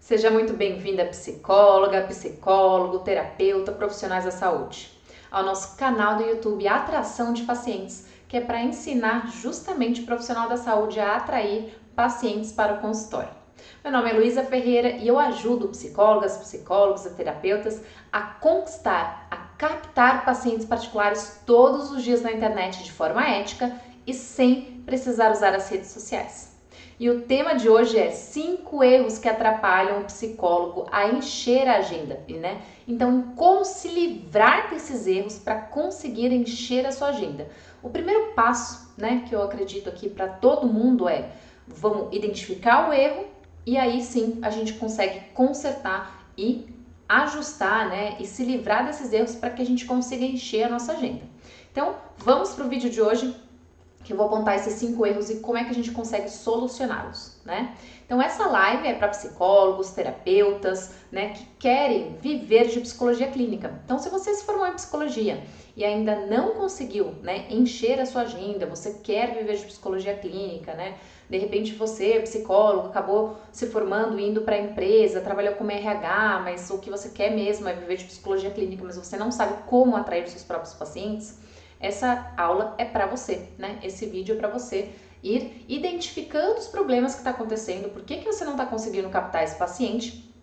Seja muito bem-vinda, psicóloga, psicólogo, terapeuta, profissionais da saúde, ao nosso canal do YouTube Atração de Pacientes, que é para ensinar justamente o profissional da saúde a atrair pacientes para o consultório. Meu nome é Luísa Ferreira e eu ajudo psicólogas, psicólogos e terapeutas a conquistar, a captar pacientes particulares todos os dias na internet de forma ética e sem precisar usar as redes sociais. E o tema de hoje é 5 erros que atrapalham o psicólogo a encher a agenda, né? Então, como se livrar desses erros para conseguir encher a sua agenda? O primeiro passo, né, que eu acredito aqui para todo mundo é: vamos identificar o erro e aí sim a gente consegue consertar e ajustar, né, e se livrar desses erros para que a gente consiga encher a nossa agenda. Então, vamos para o vídeo de hoje, que eu vou apontar esses 5 erros e como é que a gente consegue solucioná-los, né? Então essa live é para psicólogos, terapeutas, né, que querem viver de psicologia clínica. Então se você se formou em psicologia e ainda não conseguiu, né, encher a sua agenda, você quer viver de psicologia clínica, né? De repente você, psicólogo, acabou se formando, indo para a empresa, trabalhou como RH, mas o que você quer mesmo é viver de psicologia clínica, mas você não sabe como atrair os seus próprios pacientes. Essa aula é para você, né? Esse vídeo é para você ir identificando os problemas que está acontecendo, por que você não está conseguindo captar esse paciente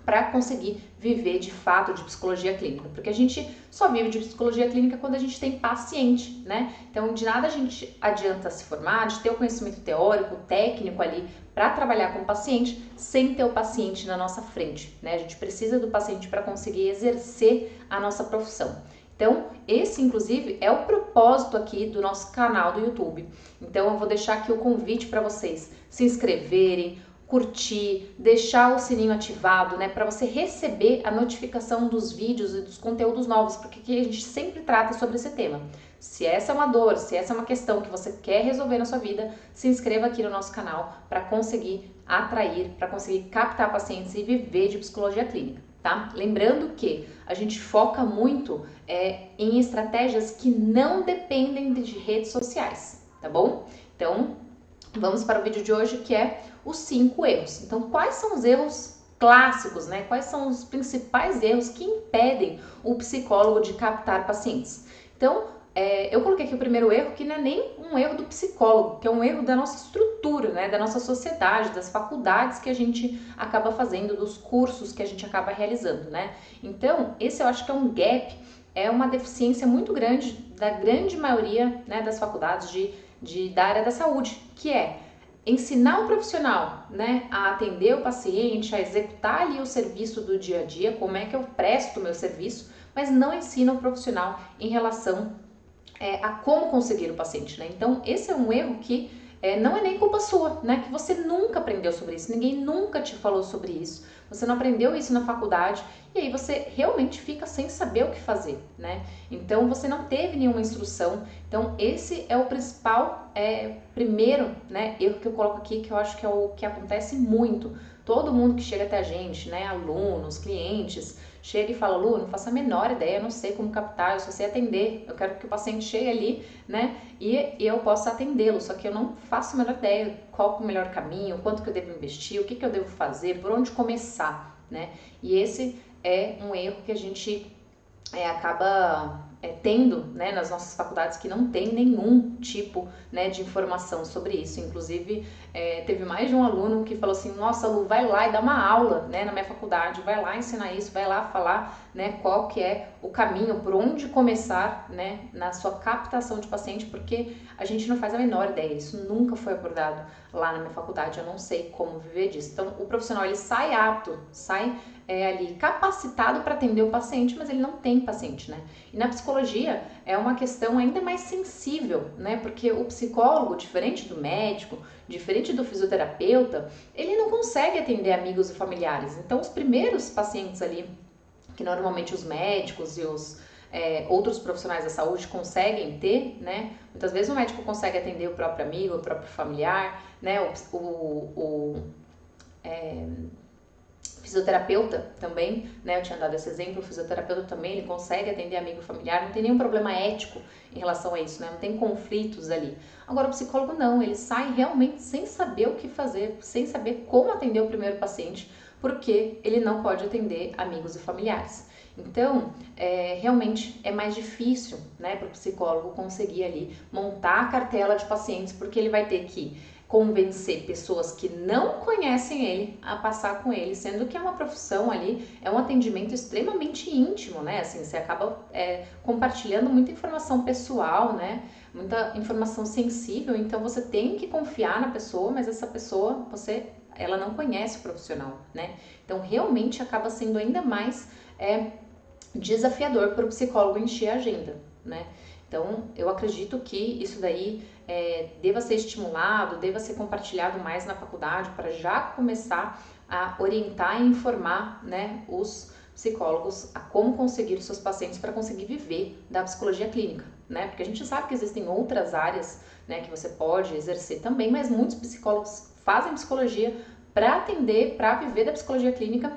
para conseguir viver de fato de psicologia clínica. Porque a gente só vive de psicologia clínica quando a gente tem paciente, né? Então, de nada a gente adianta se formar, de ter o conhecimento teórico, técnico ali para trabalhar com o paciente, sem ter o paciente na nossa frente, né? A gente precisa do paciente para conseguir exercer a nossa profissão. Então, esse inclusive é o propósito aqui do nosso canal do YouTube. Então, eu vou deixar aqui o convite para vocês se inscreverem, curtir, deixar o sininho ativado, né, para você receber a notificação dos vídeos e dos conteúdos novos, porque aqui a gente sempre trata sobre esse tema. Se essa é uma dor, se essa é uma questão que você quer resolver na sua vida, se inscreva aqui no nosso canal para conseguir atrair, para conseguir captar pacientes e viver de psicologia clínica. Tá? Lembrando que a gente foca muito em estratégias que não dependem de redes sociais, tá bom? Então, vamos para o vídeo de hoje, que é os 5 erros. Então, quais são os erros clássicos, né? Quais são os principais erros que impedem o psicólogo de captar pacientes? Então, eu coloquei aqui o primeiro erro, que não é nem um erro do psicólogo, que é um erro da nossa estrutura, né, da nossa sociedade, das faculdades que a gente acaba fazendo, dos cursos que a gente acaba realizando, né? Então, esse eu acho que é um gap, é uma deficiência muito grande da grande maioria, né, das faculdades da área da saúde, que é ensinar o profissional, né, a atender o paciente, a executar ali o serviço do dia a dia, como é que eu presto o meu serviço, mas não ensina o profissional em relação a como conseguir o paciente, né? Então, esse é um erro que não é nem culpa sua, né? Que você nunca aprendeu sobre isso, ninguém nunca te falou sobre isso, você não aprendeu isso na faculdade e aí você realmente fica sem saber o que fazer, né? Então, você não teve nenhuma instrução. Então, esse é o principal, primeiro, né, erro que eu coloco aqui, que eu acho que é o que acontece muito. Todo mundo que chega até a gente, né, alunos, clientes, chega e fala: Lu, não faço a menor ideia, eu não sei como captar, eu só sei atender, eu quero que o paciente chegue ali, né, e eu possa atendê-lo, só que eu não faço a menor ideia qual é o melhor caminho, quanto que eu devo investir, o que eu devo fazer, por onde começar, né, e esse é um erro que a gente acaba tendo, né, nas nossas faculdades, que não tem nenhum tipo, né, de informação sobre isso. Inclusive, teve mais de um aluno que falou assim: nossa, Lu, vai lá e dá uma aula, né, na minha faculdade, vai lá ensinar isso, vai lá falar, né, qual que é o caminho, por onde começar, né, na sua captação de paciente, porque a gente não faz a menor ideia, isso nunca foi abordado lá na minha faculdade, eu não sei como viver disso. Então, o profissional, ele sai apto, sai ali capacitado para atender o paciente, mas ele não tem paciente, né? E na psicologia é uma questão ainda mais sensível, né? Porque o psicólogo, diferente do médico, diferente do fisioterapeuta, ele não consegue atender amigos e familiares. Então, os primeiros pacientes ali, que normalmente os médicos e os outros profissionais da saúde conseguem ter, né? Muitas vezes o médico consegue atender o próprio amigo, o próprio familiar, né? Fisioterapeuta também, né, eu tinha dado esse exemplo, o fisioterapeuta também, ele consegue atender amigo familiar, não tem nenhum problema ético em relação a isso, né, não tem conflitos ali. Agora o psicólogo não, ele sai realmente sem saber o que fazer, sem saber como atender o primeiro paciente, porque ele não pode atender amigos e familiares. Então, realmente é mais difícil, né, para o psicólogo conseguir ali montar a cartela de pacientes, porque ele vai ter que convencer pessoas que não conhecem ele a passar com ele, sendo que é uma profissão ali, é um atendimento extremamente íntimo, né? Assim, você acaba compartilhando muita informação pessoal, né? Muita informação sensível, então você tem que confiar na pessoa, mas essa pessoa, ela não conhece o profissional, né? Então, realmente acaba sendo ainda mais desafiador para o psicólogo encher a agenda, né? Então, eu acredito que isso daí deva ser estimulado, deva ser compartilhado mais na faculdade para já começar a orientar e informar, né, os psicólogos a como conseguir os seus pacientes para conseguir viver da psicologia clínica, né? Porque a gente sabe que existem outras áreas, né, que você pode exercer também, mas muitos psicólogos fazem psicologia para atender, para viver da psicologia clínica,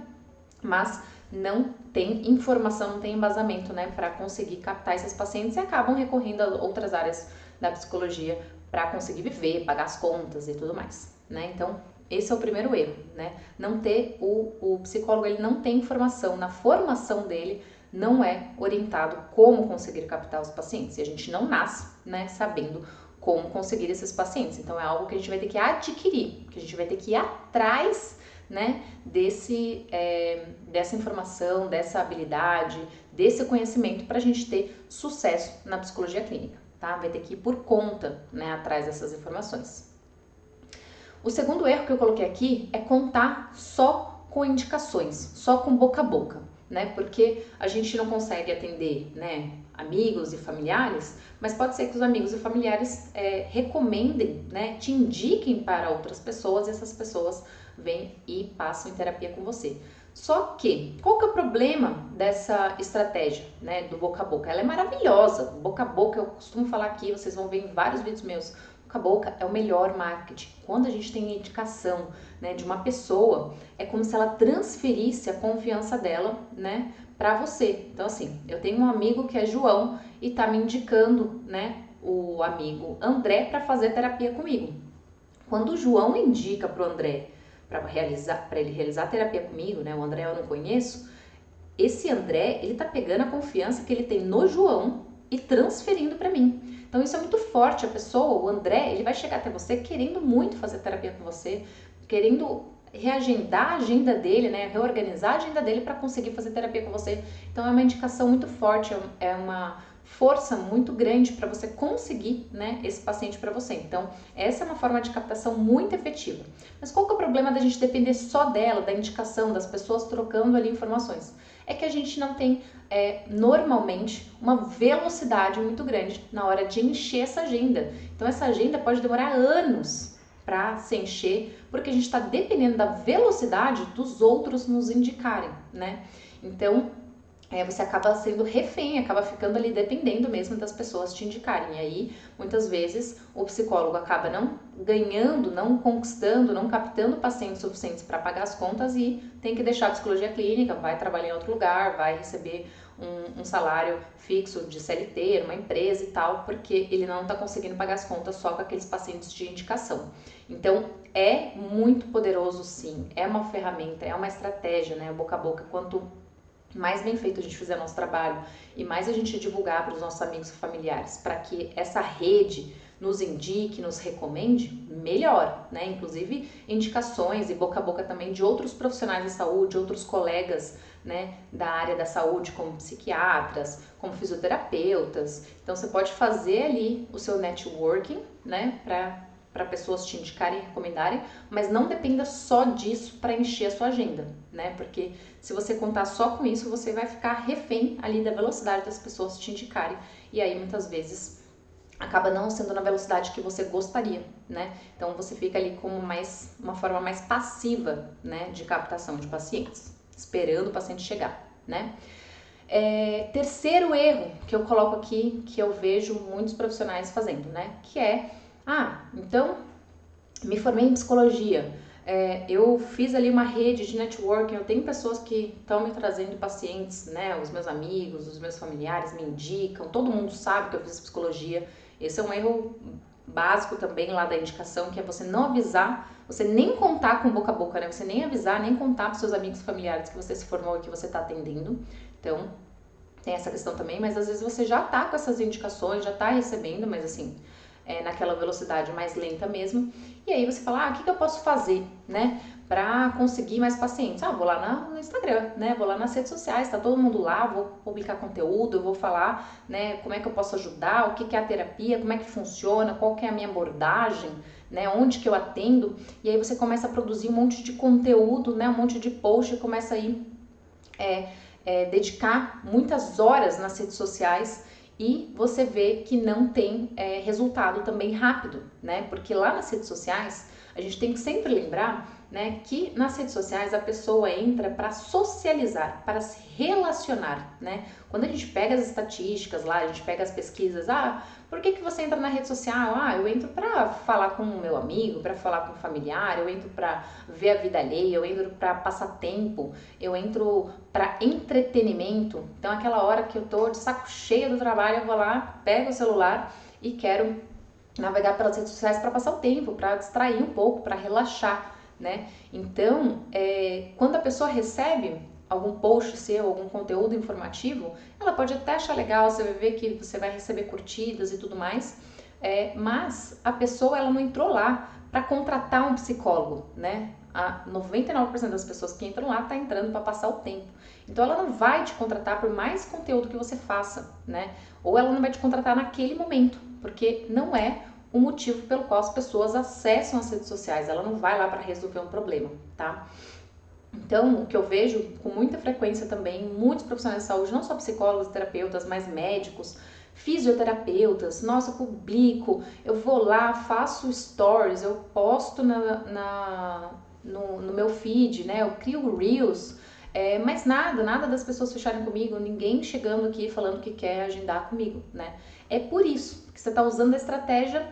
mas não tem informação, não tem embasamento, né, para conseguir captar esses pacientes e acabam recorrendo a outras áreas da psicologia para conseguir viver, pagar as contas e tudo mais, né? Então, esse é o primeiro erro, né? Não ter o psicólogo, ele não tem informação, na formação dele não é orientado como conseguir captar os pacientes. E a gente não nasce, né, sabendo como conseguir esses pacientes. Então, é algo que a gente vai ter que adquirir, que a gente vai ter que ir atrás, né, dessa informação, dessa habilidade, desse conhecimento para a gente ter sucesso na psicologia clínica, tá? Vai ter que ir por conta, né, atrás dessas informações. O segundo erro que eu coloquei aqui é contar só com indicações, só com boca a boca, né? Porque a gente não consegue atender, né, amigos e familiares, mas pode ser que os amigos e familiares recomendem, né, te indiquem para outras pessoas e essas pessoas vêm e passam em terapia com você. Só que, qual que é o problema dessa estratégia, né, do boca a boca? Ela é maravilhosa, boca a boca, eu costumo falar aqui, vocês vão ver em vários vídeos meus, boca a boca é o melhor marketing. Quando a gente tem indicação, né, de uma pessoa, é como se ela transferisse a confiança dela, né, para você. Então, assim, eu tenho um amigo que é João e tá me indicando, né, o amigo André para fazer terapia comigo. Quando o João indica pro André para ele realizar a terapia comigo, né, o André eu não conheço, esse André, ele tá pegando a confiança que ele tem no João e transferindo para mim. Então isso é muito forte, a pessoa, o André, ele vai chegar até você querendo muito fazer terapia com você, querendo reagendar a agenda dele, né, reorganizar a agenda dele para conseguir fazer terapia com você. Então é uma indicação muito forte, é uma força muito grande para você conseguir, né, esse paciente para você. Então essa é uma forma de captação muito efetiva. Mas qual que é o problema da gente depender só dela, da indicação, das pessoas trocando ali informações? É que a gente não tem normalmente uma velocidade muito grande na hora de encher essa agenda. Então essa agenda pode demorar anos para se encher, porque a gente está dependendo da velocidade dos outros nos indicarem, né? Então você acaba sendo refém, acaba ficando ali dependendo mesmo das pessoas te indicarem. E aí, muitas vezes, o psicólogo acaba não ganhando, não conquistando, não captando pacientes suficientes para pagar as contas e tem que deixar a psicologia clínica, vai trabalhar em outro lugar, vai receber um salário fixo de CLT, uma empresa e tal, porque ele não está conseguindo pagar as contas só com aqueles pacientes de indicação. Então, é muito poderoso sim, é uma ferramenta, é uma estratégia, né? Boca a boca, quanto mais bem feito a gente fizer nosso trabalho e mais a gente divulgar para os nossos amigos e familiares, para que essa rede nos indique, nos recomende, melhor, né? Inclusive indicações e boca a boca também de outros profissionais da saúde, outros colegas, né, da área da saúde, como psiquiatras, como fisioterapeutas. Então você pode fazer ali o seu networking, né, para pessoas te indicarem e recomendarem, mas não dependa só disso para encher a sua agenda, né? Porque se você contar só com isso, você vai ficar refém ali da velocidade das pessoas te indicarem. E aí, muitas vezes, acaba não sendo na velocidade que você gostaria, né? Então, você fica ali como uma forma mais passiva, né, de captação de pacientes, esperando o paciente chegar, né? Terceiro erro que eu coloco aqui, que eu vejo muitos profissionais fazendo, né? Que é, então, me formei em psicologia, eu fiz ali uma rede de networking, eu tenho pessoas que estão me trazendo pacientes, né? Os meus amigos, os meus familiares me indicam, todo mundo sabe que eu fiz psicologia. Esse é um erro básico também lá da indicação, que é você não avisar você nem contar com boca a boca, né? Você nem avisar, nem contar para seus amigos, familiares que você se formou e que você está atendendo. Então, tem essa questão também, mas às vezes você já tá com essas indicações, já tá recebendo, mas assim, naquela velocidade mais lenta mesmo. E aí você fala, o que eu posso fazer, né, pra conseguir mais pacientes? Vou lá no Instagram, né, vou lá nas redes sociais, tá todo mundo lá, vou publicar conteúdo, eu vou falar, né, como é que eu posso ajudar, o que é a terapia, como é que funciona, qual que é a minha abordagem, né, onde que eu atendo. E aí você começa a produzir um monte de conteúdo, né, um monte de post e começa a ir dedicar muitas horas nas redes sociais e você vê que não tem resultado também rápido, né? Porque lá nas redes sociais a gente tem que sempre lembrar, né, que nas redes sociais a pessoa entra para socializar, para se relacionar, né? Quando a gente pega as estatísticas lá, a gente pega as pesquisas, por que você entra na rede social? Eu entro para falar com o meu amigo, para falar com o familiar, eu entro para ver a vida alheia, eu entro para passar tempo, eu entro para entretenimento. Então aquela hora que eu tô de saco cheio do trabalho, eu vou lá, pego o celular e quero navegar pelas redes sociais para passar o tempo, para distrair um pouco, para relaxar, né? Então, quando a pessoa recebe algum post seu, algum conteúdo informativo, ela pode até achar legal, você vai ver que você vai receber curtidas e tudo mais, mas a pessoa ela não entrou lá para contratar um psicólogo, né? A 99% das pessoas que entram lá tá entrando para passar o tempo. Então ela não vai te contratar por mais conteúdo que você faça, né? Ou ela não vai te contratar naquele momento, porque não é o motivo pelo qual as pessoas acessam as redes sociais. Ela não vai lá para resolver um problema, tá? Então, o que eu vejo com muita frequência também, muitos profissionais de saúde, não só psicólogos, terapeutas, mas médicos, fisioterapeutas, nossa, eu publico, eu vou lá, faço stories, eu posto no meu feed, né? Eu crio reels, mas nada das pessoas fecharem comigo, ninguém chegando aqui falando que quer agendar comigo, né? É por isso que você está usando a estratégia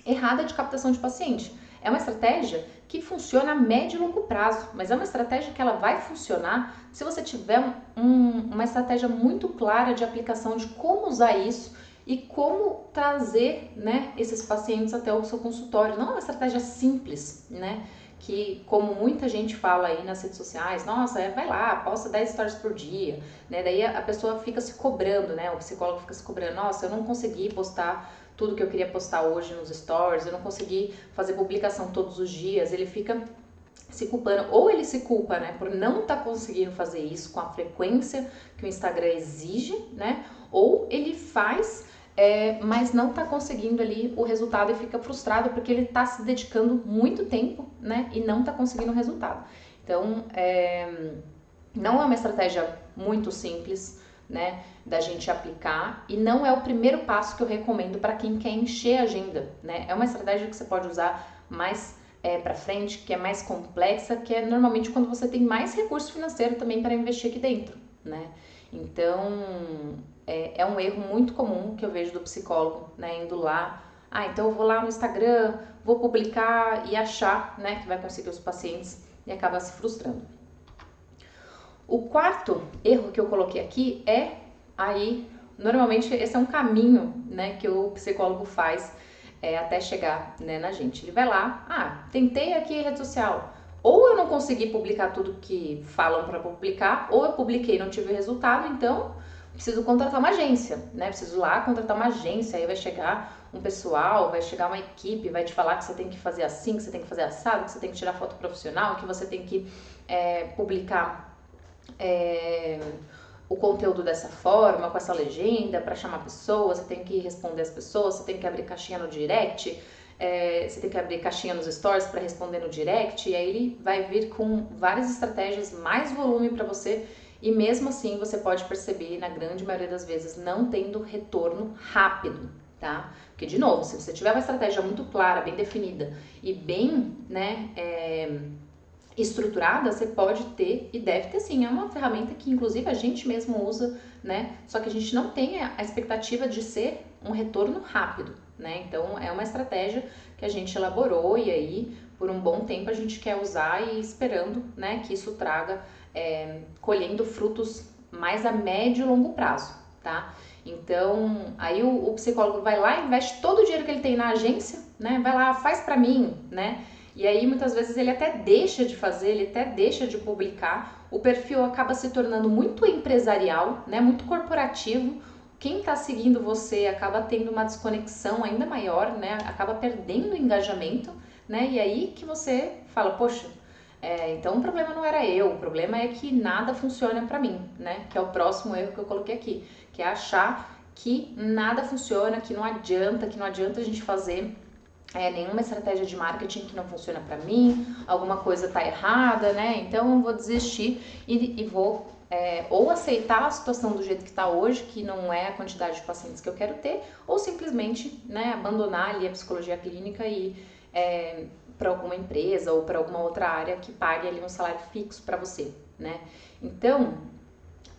errada de captação de paciente. É uma estratégia que funciona a médio e longo prazo, mas é uma estratégia que ela vai funcionar se você tiver uma estratégia muito clara de aplicação de como usar isso e como trazer, né, esses pacientes até o seu consultório. Não é uma estratégia simples, né? Que, como muita gente fala aí nas redes sociais, nossa, vai lá, posta 10 stories por dia, né? Daí a pessoa fica se cobrando, né? O psicólogo fica se cobrando, nossa, eu não consegui postar tudo que eu queria postar hoje nos stories, eu não consegui fazer publicação todos os dias, ele fica se culpando, ou ele se culpa, né, por não estar conseguindo fazer isso com a frequência que o Instagram exige, né, ou ele faz, mas não está conseguindo ali o resultado e fica frustrado porque ele está se dedicando muito tempo, né, e não está conseguindo o resultado. Então, não é uma estratégia muito simples, né, da gente aplicar, e não é o primeiro passo que eu recomendo para quem quer encher a agenda, né? É uma estratégia que você pode usar mais para frente, que é mais complexa, que é normalmente quando você tem mais recurso financeiro também para investir aqui dentro, né? Então, é um erro muito comum que eu vejo do psicólogo, né, indo lá, então eu vou lá no Instagram, vou publicar e achar, né, que vai conseguir os pacientes e acaba se frustrando. O quarto erro que eu coloquei aqui normalmente esse é um caminho, né, que o psicólogo faz até chegar, né, na gente. Ele vai lá, tentei aqui a rede social, ou eu não consegui publicar tudo que falam para publicar, ou eu publiquei e não tive resultado, então preciso contratar uma agência, né, preciso lá contratar uma agência, aí vai chegar um pessoal, vai chegar uma equipe, vai te falar que você tem que fazer assim, que você tem que fazer assado, que você tem que tirar foto profissional, que você tem que publicar o conteúdo dessa forma, com essa legenda, para chamar pessoas, você tem que responder as pessoas, você tem que abrir caixinha no direct, você tem que abrir caixinha nos stories para responder no direct, e aí ele vai vir com várias estratégias, mais volume para você, e mesmo assim você pode perceber, na grande maioria das vezes, não tendo retorno rápido, tá? Porque, de novo, se você tiver uma estratégia muito clara, bem definida e bem, né, estruturada, você pode ter e deve ter sim, é uma ferramenta que inclusive a gente mesmo usa, né? Só que a gente não tem a expectativa de ser um retorno rápido, né? Então é uma estratégia que a gente elaborou e aí por um bom tempo a gente quer usar e esperando, né, que isso traga, colhendo frutos mais a médio e longo prazo, tá? Então aí o psicólogo vai lá, investe todo o dinheiro que ele tem na agência, né? Vai lá, faz pra mim, né? E aí muitas vezes ele até deixa de fazer, ele até deixa de publicar, o perfil acaba se tornando muito empresarial, né, muito corporativo. Quem está seguindo você acaba tendo uma desconexão ainda maior, né, acaba perdendo o engajamento, né, e aí que você fala, poxa, então o problema não era eu, o problema é que nada funciona pra mim, né, que é o próximo erro que eu coloquei aqui, que é achar que nada funciona, que não adianta a gente fazer nenhuma estratégia de marketing que não funciona para mim, alguma coisa tá errada, né? Então eu vou desistir e vou ou aceitar a situação do jeito que está hoje, que não é a quantidade de pacientes que eu quero ter, ou simplesmente, né, abandonar ali a psicologia clínica e para alguma empresa ou para alguma outra área que pague ali um salário fixo para você, né? Então,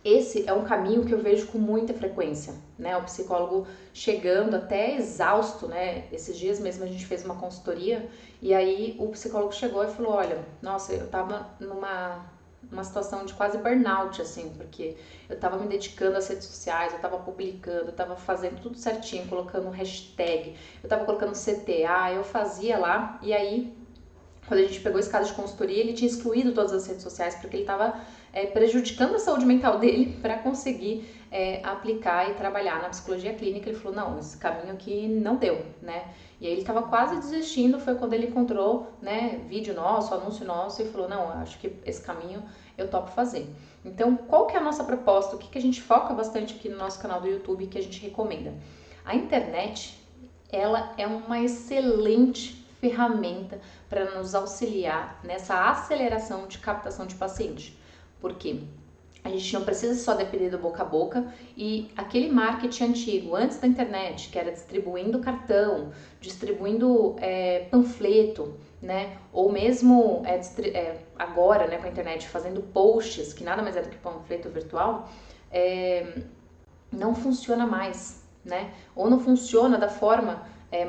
esse é um caminho que eu vejo com muita frequência, né? O psicólogo chegando até exausto, né? Esses dias mesmo a gente fez uma consultoria e aí o psicólogo chegou e falou, olha, nossa, eu tava numa situação de quase burnout, assim, porque eu tava me dedicando às redes sociais, eu tava publicando, eu tava fazendo tudo certinho, colocando um hashtag, eu tava colocando CTA, eu fazia lá e aí quando a gente pegou esse caso de consultoria, ele tinha excluído todas as redes sociais porque ele estava prejudicando a saúde mental dele para conseguir aplicar e trabalhar na psicologia clínica. Ele falou, não, esse caminho aqui não deu, né? E aí ele estava quase desistindo, foi quando ele encontrou, né, vídeo nosso, anúncio nosso e falou, não, acho que esse caminho eu topo fazer. Então, qual que é a nossa proposta? O que a gente foca bastante aqui no nosso canal do YouTube que a gente recomenda? A internet, ela é uma excelente ferramenta para nos auxiliar nessa aceleração de captação de paciente. Por quê? A gente não precisa só depender do boca a boca e aquele marketing antigo, antes da internet, que era distribuindo cartão, distribuindo panfleto, né? Ou mesmo agora, né, com a internet, fazendo posts, que nada mais é do que panfleto virtual, não funciona mais, né? Ou não funciona da forma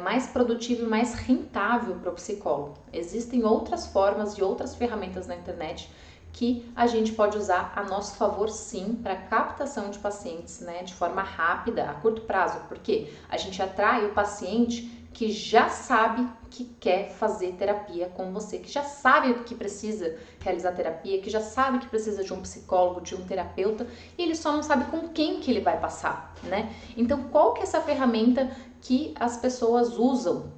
mais produtivo e mais rentável para o psicólogo. Existem outras formas e outras ferramentas na internet que a gente pode usar a nosso favor sim para captação de pacientes, né, de forma rápida, a curto prazo, porque a gente atrai o paciente que já sabe que quer fazer terapia com você, que já sabe que precisa realizar terapia, que já sabe que precisa de um psicólogo, de um terapeuta, e ele só não sabe com quem que ele vai passar, né? Então, qual que é essa ferramenta que as pessoas usam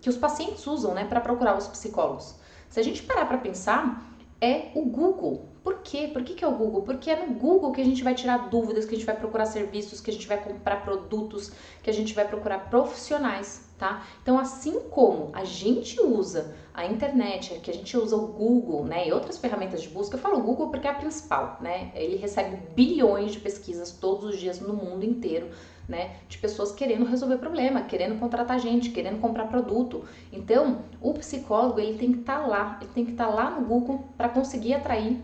que os pacientes usam, né, para procurar os psicólogos? Se a gente parar para pensar, é o Google. Por quê? Por que é o Google? Porque é no Google que a gente vai tirar dúvidas, que a gente vai procurar serviços, que a gente vai comprar produtos, que a gente vai procurar profissionais, tá? Então, assim como a gente usa a internet, que a gente usa o Google, né, e outras ferramentas de busca, eu falo Google porque é a principal, né? Ele recebe bilhões de pesquisas todos os dias no mundo inteiro, né, de pessoas querendo resolver problema, querendo contratar gente, querendo comprar produto. Então, o psicólogo, ele tem que estar lá, ele tem que estar lá no Google para conseguir atrair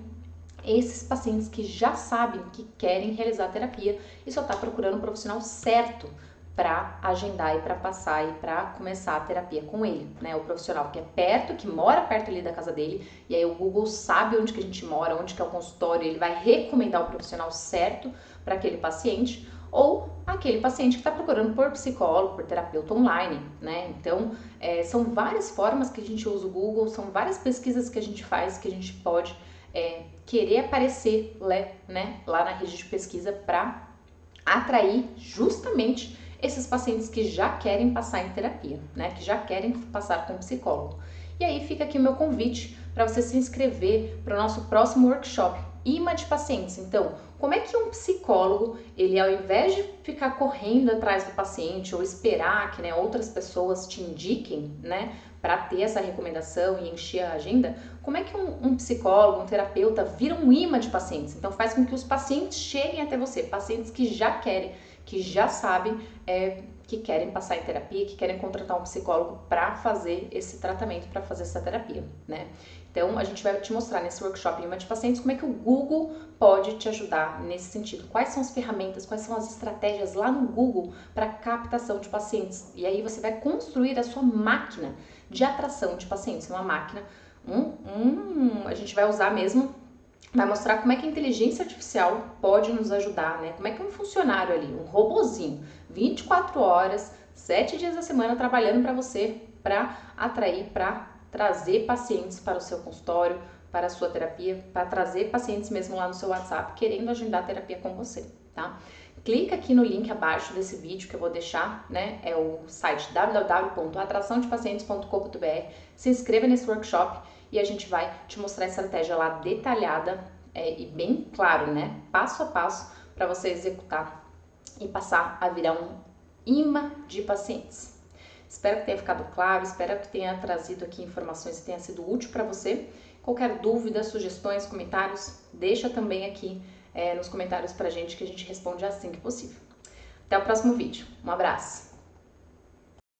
esses pacientes que já sabem que querem realizar terapia e só está procurando o profissional certo para agendar e para passar e para começar a terapia com ele, né? O profissional que é perto, que mora perto ali da casa dele, e aí o Google sabe onde que a gente mora, onde que é o consultório, ele vai recomendar o profissional certo para aquele paciente, ou aquele paciente que está procurando por psicólogo, por terapeuta online, né? Então, são várias formas que a gente usa o Google, são várias pesquisas que a gente faz, que a gente pode querer aparecer, né, lá na rede de pesquisa para atrair justamente esses pacientes que já querem passar em terapia, né, que já querem passar com um psicólogo. E aí fica aqui o meu convite para você se inscrever para o nosso próximo workshop, Imã de Pacientes. Então, como é que um psicólogo, ele ao invés de ficar correndo atrás do paciente ou esperar que, né, outras pessoas te indiquem, né, para ter essa recomendação e encher a agenda, como é que um psicólogo, um terapeuta vira um imã de pacientes? Então faz com que os pacientes cheguem até você, pacientes que já querem, que já sabem que querem passar em terapia, que querem contratar um psicólogo para fazer esse tratamento, para fazer essa terapia, né? Então, a gente vai te mostrar nesse workshop Imã de Pacientes como é que o Google pode te ajudar nesse sentido. Quais são as ferramentas, quais são as estratégias lá no Google para captação de pacientes. E aí você vai construir a sua máquina de atração de pacientes, uma máquina, a gente vai usar mesmo, vai mostrar como é que a inteligência artificial pode nos ajudar, né? Como é que um funcionário ali, um robozinho, 24 horas, 7 dias da semana trabalhando para você, para atrair, para trazer pacientes para o seu consultório, para a sua terapia, para trazer pacientes mesmo lá no seu WhatsApp querendo agendar terapia com você, tá? Clica aqui no link abaixo desse vídeo que eu vou deixar, né? É o site www.atraçãodepacientes.com.br. Se inscreva nesse workshop e a gente vai te mostrar a estratégia lá detalhada e bem claro, né? Passo a passo para você executar e passar a virar um imã de pacientes. Espero que tenha ficado claro, espero que tenha trazido aqui informações que tenha sido útil para você. Qualquer dúvida, sugestões, comentários, deixa também aqui nos comentários pra gente que a gente responde assim que possível. Até o próximo vídeo. Um abraço!